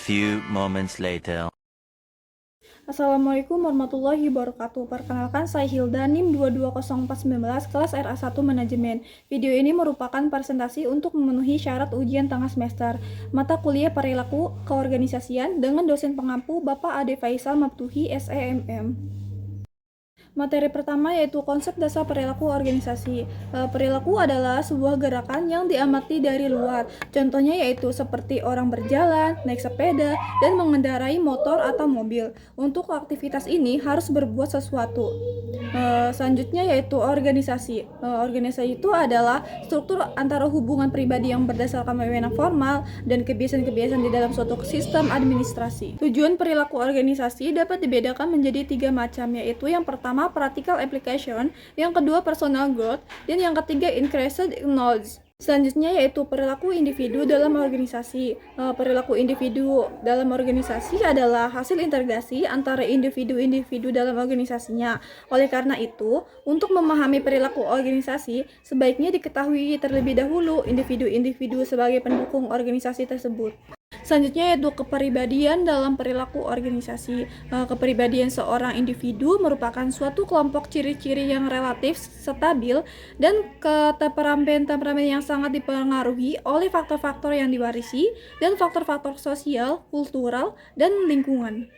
few moments later. Assalamualaikum warahmatullahi wabarakatuh. Perkenalkan, saya Hilda, NIM 220419, kelas RA1 Manajemen. Video ini merupakan presentasi untuk memenuhi syarat ujian tengah semester mata kuliah perilaku keorganisasian dengan dosen pengampu Bapak Ade Faisal Mabtuhi, SEMM. Materi pertama yaitu konsep dasar perilaku organisasi. Perilaku adalah sebuah gerakan yang diamati dari luar. Contohnya yaitu seperti orang berjalan, naik sepeda, dan mengendarai motor atau mobil. Untuk aktivitas ini harus berbuat sesuatu. Selanjutnya yaitu organisasi. Organisasi itu adalah struktur antara hubungan pribadi yang berdasarkan wewenang formal dan kebiasaan-kebiasaan di dalam suatu sistem administrasi. Tujuan perilaku organisasi dapat dibedakan menjadi 3 macam, yaitu yang pertama practical application, yang kedua personal growth, dan yang ketiga increased knowledge. Selanjutnya yaitu perilaku individu dalam organisasi. Perilaku individu dalam organisasi adalah hasil integrasi antara individu-individu dalam organisasinya. Oleh karena itu, untuk memahami perilaku organisasi, sebaiknya diketahui terlebih dahulu individu-individu sebagai pendukung organisasi tersebut. Selanjutnya yaitu kepribadian dalam perilaku organisasi. Kepribadian seorang individu merupakan suatu kelompok ciri-ciri yang relatif stabil dan temperament yang sangat dipengaruhi oleh faktor-faktor yang diwarisi dan faktor-faktor sosial, kultural, dan lingkungan.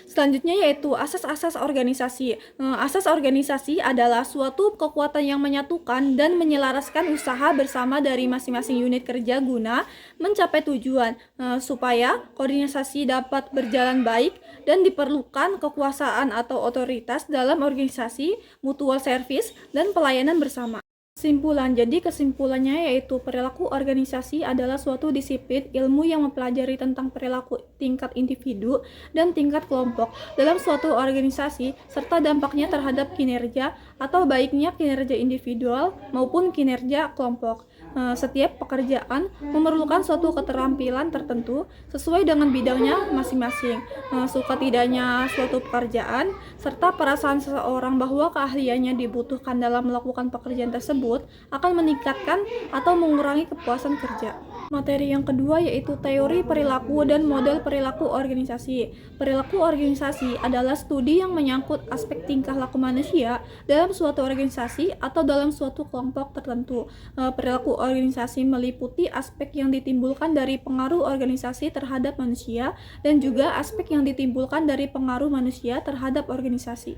Selanjutnya yaitu asas-asas organisasi. Asas organisasi adalah suatu kekuatan yang menyatukan dan menyelaraskan usaha bersama dari masing-masing unit kerja guna mencapai tujuan, supaya koordinasi dapat berjalan baik dan diperlukan kekuasaan atau otoritas dalam organisasi, mutual service, dan pelayanan bersama. Kesimpulannya yaitu perilaku organisasi adalah suatu disiplin ilmu yang mempelajari tentang perilaku tingkat individu dan tingkat kelompok dalam suatu organisasi serta dampaknya terhadap kinerja atau baiknya kinerja individual maupun kinerja kelompok. Setiap pekerjaan memerlukan suatu keterampilan tertentu sesuai dengan bidangnya masing-masing. Suka tidaknya suatu pekerjaan serta perasaan seseorang bahwa keahliannya dibutuhkan dalam melakukan pekerjaan tersebut akan meningkatkan atau mengurangi kepuasan kerja. Materi yang kedua yaitu teori perilaku dan model perilaku organisasi. Perilaku organisasi adalah studi yang menyangkut aspek tingkah laku manusia dalam suatu organisasi atau dalam suatu kelompok tertentu. Perilaku organisasi meliputi aspek yang ditimbulkan dari pengaruh organisasi terhadap manusia dan juga aspek yang ditimbulkan dari pengaruh manusia terhadap organisasi.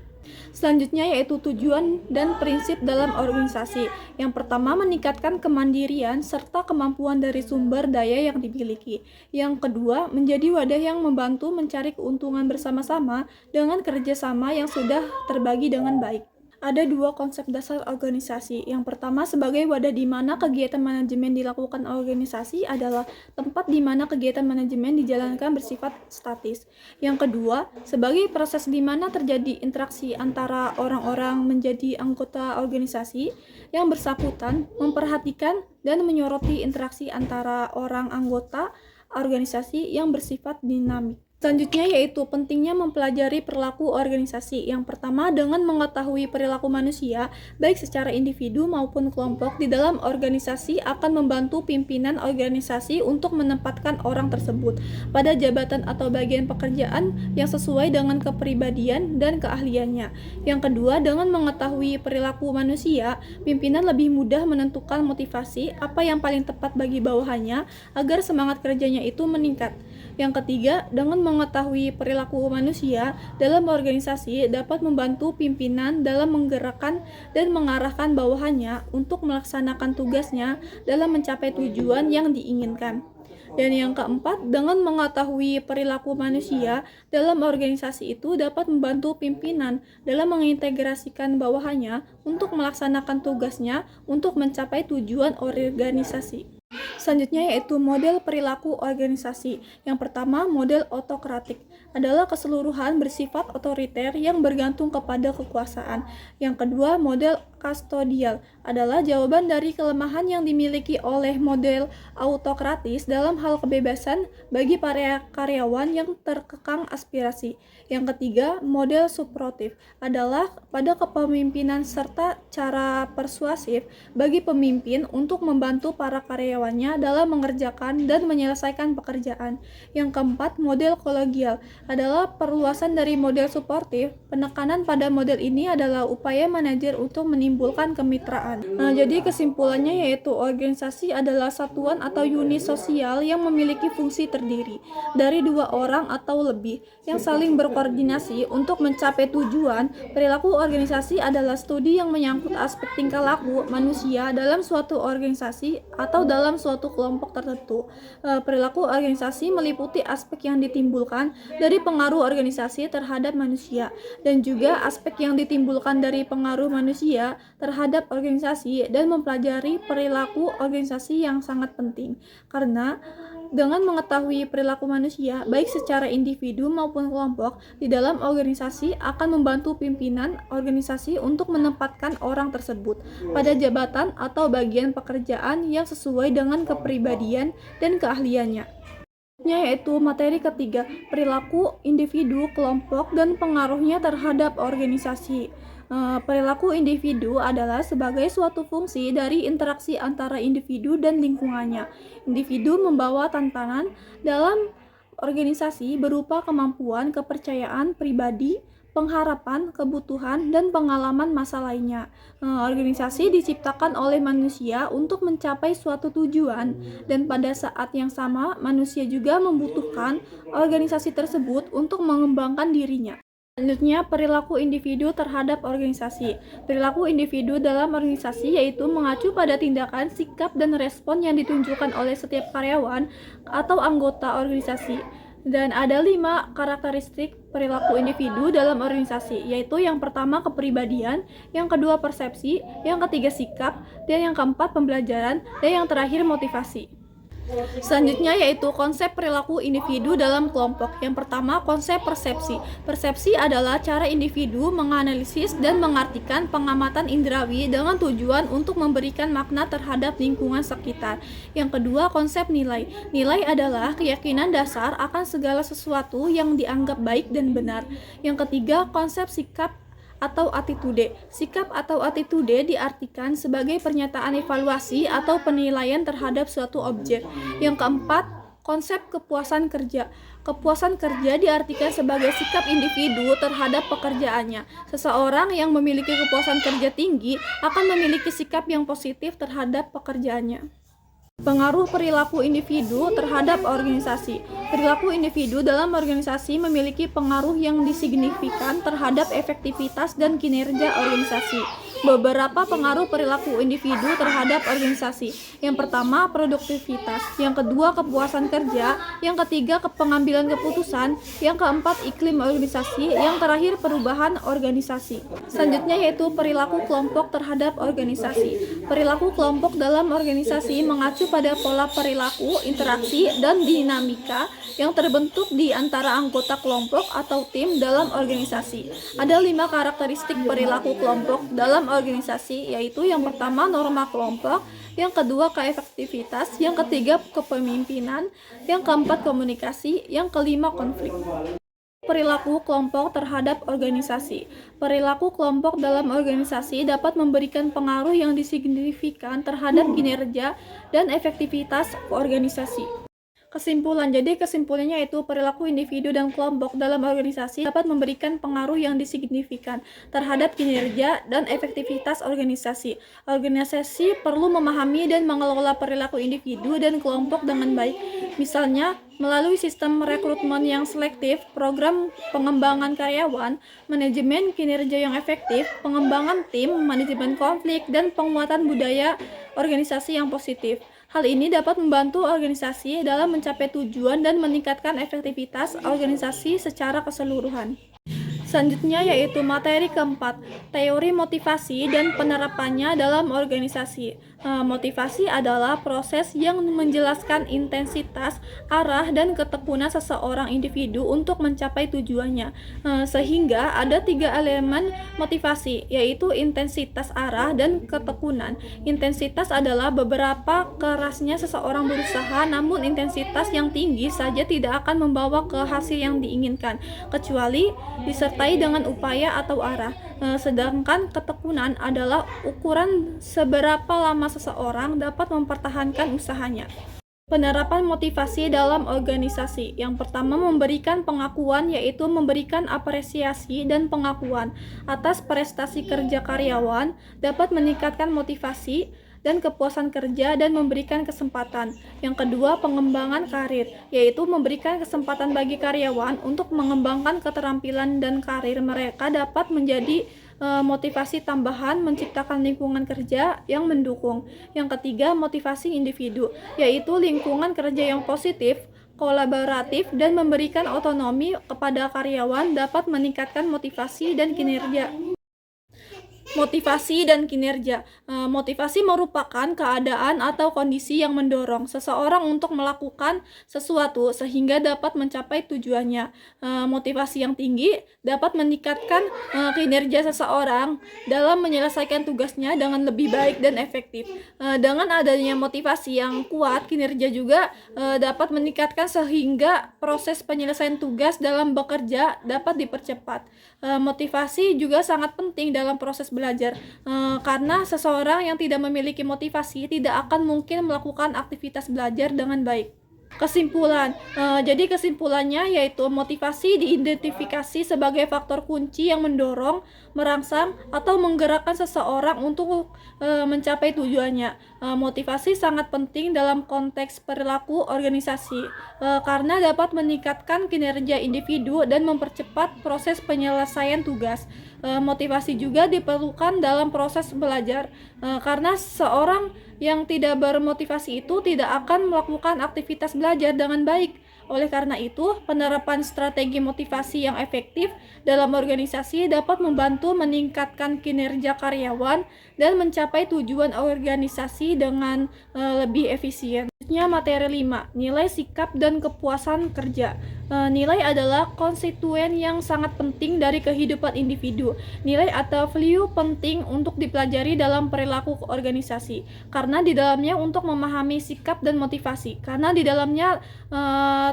Selanjutnya yaitu tujuan dan prinsip dalam organisasi. Yang pertama, meningkatkan kemandirian serta kemampuan dari sumber daya yang dimiliki. Yang kedua, menjadi wadah yang membantu mencari keuntungan bersama-sama dengan kerjasama yang sudah terbagi dengan baik. Ada 2 konsep dasar organisasi. Yang pertama, sebagai wadah di mana kegiatan manajemen dilakukan organisasi adalah tempat di mana kegiatan manajemen dijalankan bersifat statis. Yang kedua, sebagai proses di mana terjadi interaksi antara orang-orang menjadi anggota organisasi yang bersangkutan memperhatikan dan menyoroti interaksi antara orang anggota organisasi yang bersifat dinamik. Selanjutnya yaitu pentingnya mempelajari perilaku organisasi. Yang pertama, dengan mengetahui perilaku manusia, baik secara individu maupun kelompok di dalam organisasi akan membantu pimpinan organisasi untuk menempatkan orang tersebut pada jabatan atau bagian pekerjaan yang sesuai dengan kepribadian dan keahliannya. Yang kedua, dengan mengetahui perilaku manusia, pimpinan lebih mudah menentukan motivasi apa yang paling tepat bagi bawahannya agar semangat kerjanya itu meningkat. Yang ketiga, dengan mengetahui perilaku manusia dalam organisasi dapat membantu pimpinan dalam menggerakkan dan mengarahkan bawahannya untuk melaksanakan tugasnya dalam mencapai tujuan yang diinginkan. Dan yang keempat, dengan mengetahui perilaku manusia dalam organisasi itu dapat membantu pimpinan dalam mengintegrasikan bawahannya untuk melaksanakan tugasnya untuk mencapai tujuan organisasi. Selanjutnya yaitu model perilaku organisasi. Yang pertama, model otokratik adalah keseluruhan bersifat otoriter yang bergantung kepada kekuasaan. Yang kedua, model kastodial adalah jawaban dari kelemahan yang dimiliki oleh model autokratis dalam hal kebebasan bagi para karyawan yang terkekang aspirasi. Yang ketiga, model suportif adalah pada kepemimpinan serta cara persuasif bagi pemimpin untuk membantu para karyawannya dalam mengerjakan dan menyelesaikan pekerjaan. Yang keempat, model kolegial adalah perluasan dari model suportif. Penekanan pada model ini adalah upaya manajer untuk menimbulkan kemitraan. Jadi kesimpulannya yaitu organisasi adalah satuan atau unit sosial yang memiliki fungsi terdiri dari dua orang atau lebih yang saling berkoordinasi untuk mencapai tujuan. Perilaku organisasi adalah studi yang menyangkut aspek tingkah laku manusia dalam suatu organisasi atau dalam suatu kelompok tertentu. Perilaku organisasi meliputi aspek yang ditimbulkan dari pengaruh organisasi terhadap manusia dan juga aspek yang ditimbulkan dari pengaruh manusia terhadap organisasi, dan mempelajari perilaku organisasi yang sangat penting karena dengan mengetahui perilaku manusia baik secara individu maupun kelompok di dalam organisasi akan membantu pimpinan organisasi untuk menempatkan orang tersebut pada jabatan atau bagian pekerjaan yang sesuai dengan kepribadian dan keahliannya. Yaitu materi ketiga, perilaku individu, kelompok, dan pengaruhnya terhadap organisasi. Perilaku individu adalah sebagai suatu fungsi dari interaksi antara individu dan lingkungannya. Individu membawa tantangan dalam organisasi berupa kemampuan, kepercayaan pribadi, pengharapan, kebutuhan, dan pengalaman masa lainnya. Organisasi diciptakan oleh manusia untuk mencapai suatu tujuan, dan pada saat yang sama manusia juga membutuhkan organisasi tersebut untuk mengembangkan dirinya. Selanjutnya, perilaku individu terhadap organisasi. Perilaku individu dalam organisasi yaitu mengacu pada tindakan, sikap, dan respon yang ditunjukkan oleh setiap karyawan atau anggota organisasi. Dan ada 5 karakteristik perilaku individu dalam organisasi, yaitu yang pertama kepribadian, yang kedua persepsi, yang ketiga sikap, dan yang keempat pembelajaran, dan yang terakhir motivasi. Selanjutnya yaitu konsep perilaku individu dalam kelompok. Yang pertama, konsep persepsi. Persepsi adalah cara individu menganalisis dan mengartikan pengamatan indrawi dengan tujuan untuk memberikan makna terhadap lingkungan sekitar. Yang kedua, konsep nilai. Nilai adalah keyakinan dasar akan segala sesuatu yang dianggap baik dan benar. Yang ketiga, konsep sikap atau attitude. Sikap atau attitude diartikan sebagai pernyataan evaluasi atau penilaian terhadap suatu objek. Yang keempat, konsep kepuasan kerja. Kepuasan kerja diartikan sebagai sikap individu terhadap pekerjaannya. Seseorang yang memiliki kepuasan kerja tinggi akan memiliki sikap yang positif terhadap pekerjaannya. Pengaruh perilaku individu terhadap organisasi. Perilaku individu dalam organisasi memiliki pengaruh yang signifikan terhadap efektivitas dan kinerja organisasi. Beberapa pengaruh perilaku individu terhadap organisasi. Yang pertama, produktivitas. Yang kedua, kepuasan kerja. Yang ketiga, pengambilan keputusan. Yang keempat, iklim organisasi. Yang terakhir, perubahan organisasi. Selanjutnya yaitu perilaku kelompok terhadap organisasi. Perilaku kelompok dalam organisasi mengacu pada pola perilaku, interaksi, dan dinamika yang terbentuk di antara anggota kelompok atau tim dalam organisasi. Ada 5 karakteristik perilaku kelompok dalam organisasi, yaitu yang pertama norma kelompok, yang kedua keefektivitas, yang ketiga kepemimpinan, yang keempat komunikasi, yang kelima konflik. Perilaku kelompok terhadap organisasi. Perilaku kelompok dalam organisasi dapat memberikan pengaruh yang signifikan terhadap kinerja dan efektivitas organisasi. Kesimpulannya yaitu perilaku individu dan kelompok dalam organisasi dapat memberikan pengaruh yang signifikan terhadap kinerja dan efektivitas organisasi. Organisasi perlu memahami dan mengelola perilaku individu dan kelompok dengan baik. Misalnya, melalui sistem rekrutmen yang selektif, program pengembangan karyawan, manajemen kinerja yang efektif, pengembangan tim, manajemen konflik, dan penguatan budaya organisasi yang positif. Hal ini dapat membantu organisasi dalam mencapai tujuan dan meningkatkan efektivitas organisasi secara keseluruhan. Selanjutnya yaitu materi keempat, teori motivasi dan penerapannya dalam organisasi. Motivasi adalah proses yang menjelaskan intensitas, arah, dan ketekunan seseorang individu untuk mencapai tujuannya. Sehingga ada 3 elemen motivasi, yaitu intensitas, arah, dan ketekunan. Intensitas adalah beberapa kerasnya seseorang berusaha, namun intensitas yang tinggi saja tidak akan membawa ke hasil yang diinginkan, kecuali disertai dengan upaya atau arah. Sedangkan ketekunan adalah ukuran seberapa lama seseorang dapat mempertahankan usahanya. Penerapan motivasi dalam organisasi. Yang pertama, memberikan pengakuan, yaitu memberikan apresiasi dan pengakuan atas prestasi kerja karyawan dapat meningkatkan motivasi dan kepuasan kerja dan memberikan kesempatan. Yang kedua, pengembangan karir, yaitu memberikan kesempatan bagi karyawan untuk mengembangkan keterampilan dan karir mereka dapat menjadi motivasi tambahan, menciptakan lingkungan kerja yang mendukung. Yang ketiga, motivasi individu, yaitu lingkungan kerja yang positif, kolaboratif, dan memberikan otonomi kepada karyawan dapat meningkatkan motivasi dan kinerja. Motivasi dan kinerja. Motivasi merupakan keadaan atau kondisi yang mendorong seseorang untuk melakukan sesuatu sehingga dapat mencapai tujuannya. Motivasi yang tinggi dapat meningkatkan kinerja seseorang dalam menyelesaikan tugasnya dengan lebih baik dan efektif. Dengan adanya motivasi yang kuat, kinerja juga dapat meningkatkan sehingga proses penyelesaian tugas dalam bekerja dapat dipercepat. Motivasi juga sangat penting dalam proses belajar, karena seseorang yang tidak memiliki motivasi tidak akan mungkin melakukan aktivitas belajar dengan baik. Kesimpulan, jadi kesimpulannya yaitu motivasi diidentifikasi sebagai faktor kunci yang mendorong, merangsang, atau menggerakkan seseorang untuk mencapai tujuannya. Motivasi sangat penting dalam konteks perilaku organisasi, karena dapat meningkatkan kinerja individu dan mempercepat proses penyelesaian tugas. Motivasi juga diperlukan dalam proses belajar, karena seorang yang tidak bermotivasi itu tidak akan melakukan aktivitas belajar dengan baik. Oleh karena itu, penerapan strategi motivasi yang efektif dalam organisasi dapat membantu meningkatkan kinerja karyawan dan mencapai tujuan organisasi dengan lebih efisien. Selanjutnya materi 5, nilai sikap dan kepuasan kerja. Nilai adalah konstituen yang sangat penting dari kehidupan individu. Nilai atau value penting untuk dipelajari dalam perilaku organisasi, karena di dalamnya untuk memahami sikap dan motivasi. Karena di dalamnya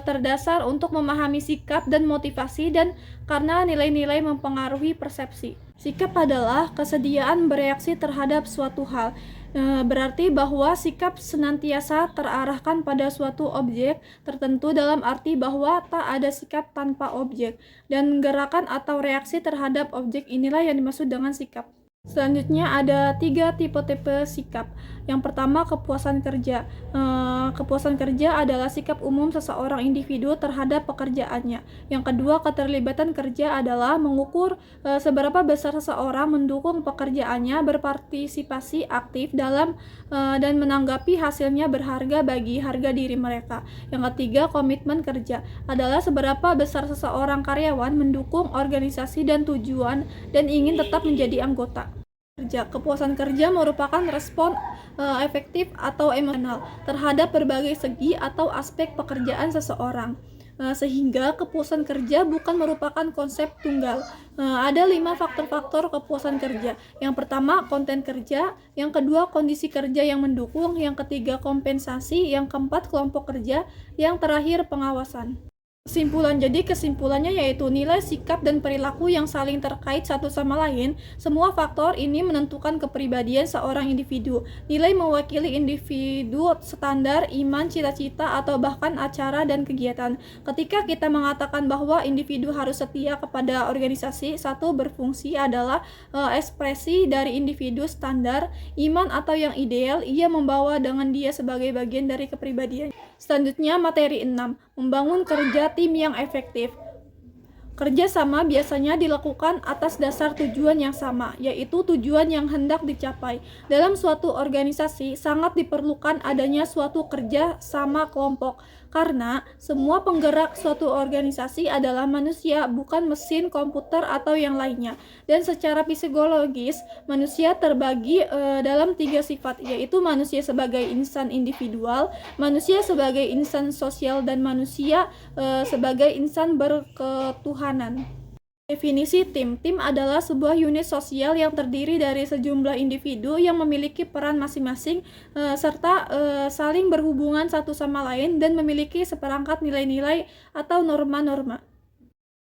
terdasar untuk memahami sikap dan motivasi, dan karena nilai-nilai mempengaruhi persepsi. Sikap adalah kesediaan bereaksi terhadap suatu hal. Berarti bahwa sikap senantiasa terarahkan pada suatu objek tertentu, dalam arti bahwa tak ada sikap tanpa objek, dan gerakan atau reaksi terhadap objek inilah yang dimaksud dengan sikap. Selanjutnya ada 3 tipe-tipe sikap. Yang pertama, kepuasan kerja. Kepuasan kerja adalah sikap umum seseorang individu terhadap pekerjaannya. Yang kedua, keterlibatan kerja adalah mengukur seberapa besar seseorang mendukung pekerjaannya, berpartisipasi aktif dalam dan menanggapi hasilnya berharga bagi harga diri mereka. Yang ketiga, komitmen kerja adalah seberapa besar seseorang karyawan mendukung organisasi dan tujuan dan ingin tetap menjadi anggota. Kepuasan kerja merupakan respon efektif atau emosional terhadap berbagai segi atau aspek pekerjaan seseorang. Sehingga kepuasan kerja bukan merupakan konsep tunggal. Ada 5 faktor-faktor kepuasan kerja. Yang pertama, konten kerja. Yang kedua, kondisi kerja yang mendukung. Yang ketiga, kompensasi. Yang keempat, kelompok kerja. Yang terakhir, pengawasan. Kesimpulan, jadi kesimpulannya yaitu nilai, sikap, dan perilaku yang saling terkait satu sama lain. Semua faktor ini menentukan kepribadian seorang individu. Nilai mewakili individu, standar, iman, cita-cita, atau bahkan acara dan kegiatan. Ketika kita mengatakan bahwa individu harus setia kepada organisasi, satu berfungsi adalah ekspresi dari individu, standar, iman, atau yang ideal ia membawa dengan dia sebagai bagian dari kepribadian. Selanjutnya materi 6, membangun kerja tim yang efektif. Kerja sama biasanya dilakukan atas dasar tujuan yang sama, yaitu tujuan yang hendak dicapai. Dalam suatu organisasi sangat diperlukan adanya suatu kerja sama kelompok, karena semua penggerak suatu organisasi adalah manusia, bukan mesin, komputer, atau yang lainnya. Dan secara psikologis, manusia terbagi dalam 3 sifat, yaitu manusia sebagai insan individual, manusia sebagai insan sosial, dan manusia sebagai insan berketuhanan. Definisi tim. Tim adalah sebuah unit sosial yang terdiri dari sejumlah individu yang memiliki peran masing-masing serta saling berhubungan satu sama lain dan memiliki seperangkat nilai-nilai atau norma-norma.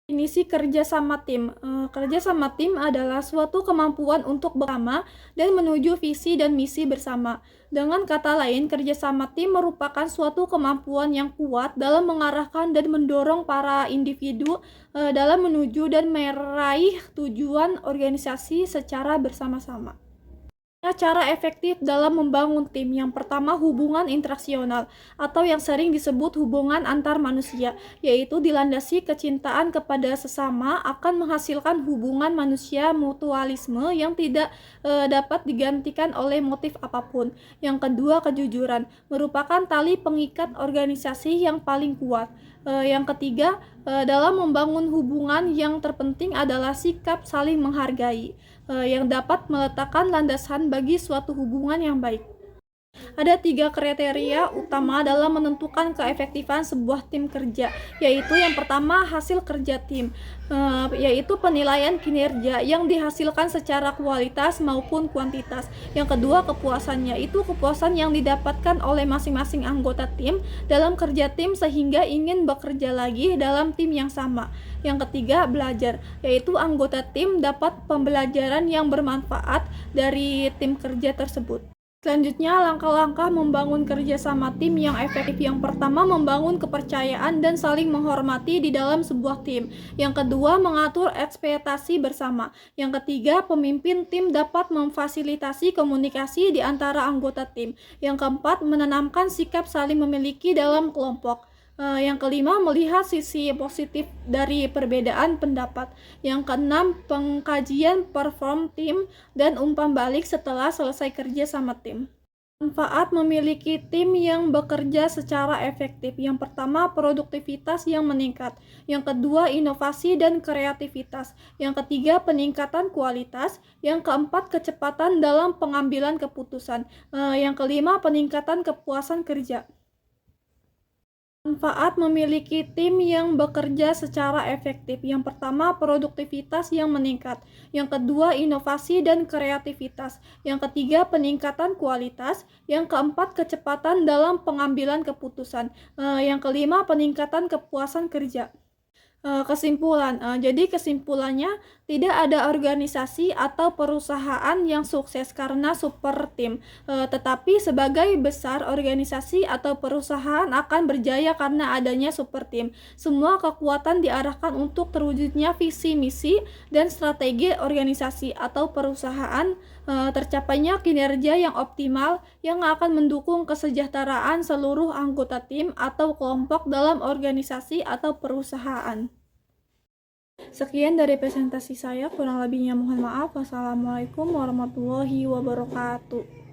Definisi kerja sama tim. Kerja sama tim adalah suatu kemampuan untuk bersama dan menuju visi dan misi bersama. Dengan kata lain, kerja sama tim merupakan suatu kemampuan yang kuat dalam mengarahkan dan mendorong para individu dalam menuju dan meraih tujuan organisasi secara bersama-sama. Cara efektif dalam membangun tim. Yang pertama, hubungan interaksional atau yang sering disebut hubungan antar manusia, yaitu dilandasi kecintaan kepada sesama akan menghasilkan hubungan manusia mutualisme yang tidak dapat digantikan oleh motif apapun. Yang kedua, kejujuran merupakan tali pengikat organisasi yang paling kuat. Yang ketiga, dalam membangun hubungan yang terpenting adalah sikap saling menghargai, yang dapat meletakkan landasan bagi suatu hubungan yang baik. Ada 3 kriteria utama dalam menentukan keefektifan sebuah tim kerja, yaitu yang pertama, hasil kerja tim, yaitu penilaian kinerja yang dihasilkan secara kualitas maupun kuantitas. Yang kedua, kepuasannya, itu kepuasan yang didapatkan oleh masing-masing anggota tim dalam kerja tim sehingga ingin bekerja lagi dalam tim yang sama. Yang ketiga, belajar, yaitu anggota tim dapat pembelajaran yang bermanfaat dari tim kerja tersebut. Selanjutnya, langkah-langkah membangun kerjasama tim yang efektif. Yang pertama, membangun kepercayaan dan saling menghormati di dalam sebuah tim. Yang kedua, mengatur ekspektasi bersama. Yang ketiga, pemimpin tim dapat memfasilitasi komunikasi di antara anggota tim. Yang keempat, menanamkan sikap saling memiliki dalam kelompok. Yang kelima, melihat sisi positif dari perbedaan pendapat. Yang keenam, pengkajian perform tim dan umpan balik setelah selesai kerja sama tim. Manfaat memiliki tim yang bekerja secara efektif. Yang pertama, produktivitas yang meningkat. Yang kedua, inovasi dan kreativitas. Yang ketiga, peningkatan kualitas. Yang keempat, kecepatan dalam pengambilan keputusan. Yang kelima, peningkatan kepuasan kerja. Manfaat memiliki tim yang bekerja secara efektif. Yang pertama, produktivitas yang meningkat. Yang kedua, inovasi dan kreativitas. Yang ketiga, peningkatan kualitas. Yang keempat, kecepatan dalam pengambilan keputusan. Yang kelima, peningkatan kepuasan kerja. Kesimpulan, jadi kesimpulannya, tidak ada organisasi atau perusahaan yang sukses karena super tim, tetapi sebagai besar organisasi atau perusahaan akan berjaya karena adanya super tim. Semua kekuatan diarahkan untuk terwujudnya visi misi dan strategi organisasi atau perusahaan, tercapainya kinerja yang optimal yang akan mendukung kesejahteraan seluruh anggota tim atau kelompok dalam organisasi atau perusahaan. Sekian dari presentasi saya, kurang lebihnya mohon maaf. Wassalamualaikum warahmatullahi wabarakatuh.